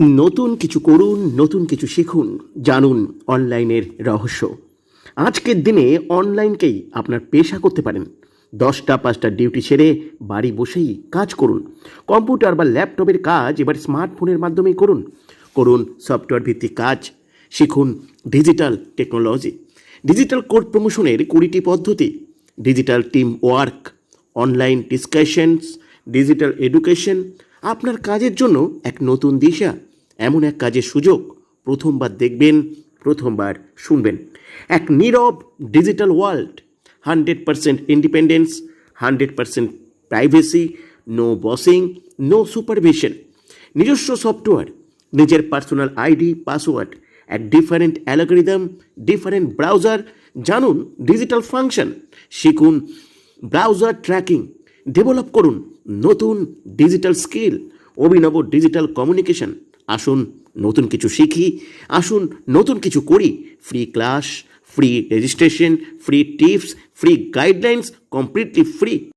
নতুন কিছু করুন, নতুন কিছু শিখুন, জানুন অনলাইনের রহস্য। আজকের দিনে অনলাইনকেই আপনার পেশা করতে পারেন। 10টা-5টা ডিউটি ছেড়ে বাড়ি বসেই কাজ করুন। কম্পিউটার বা ল্যাপটপের কাজ এবার স্মার্টফোনের মাধ্যমেই করুন। করুন সফটওয়্যার ভিত্তিক কাজ, শিখুন ডিজিটাল টেকনোলজি, ডিজিটাল কোড প্রমোশনের 20টি পদ্ধতি, digital team work, online discussions, digital education আপনার কাজের জন্য এক নতুন দিশা। এমন এক কাজের সুযোগ প্রথমবার দেখবেন, প্রথমবার শুনবেন। এক নীরব digital world, 100% independence, 100% privacy, no bossing, no supervision, নিজস্ব সফটওয়্যার, নিজের পার্সোনাল আইডি পাসওয়ার্ড, এক ডিফারেন্ট অ্যালগরিদম, ডিফারেন্ট ব্রাউজার, জানুন ডিজিটাল ফাংশন, শিখুন ব্রাউজার ট্র্যাকিং, ডেভেলপ করুন নতুন ডিজিটাল স্কিল, অভিনব ডিজিটাল কমিউনিকেশন। আসুন নতুন কিছু শিখি, আসুন নতুন কিছু করি। Free class, free registration, free tips, free guidelines, completely free.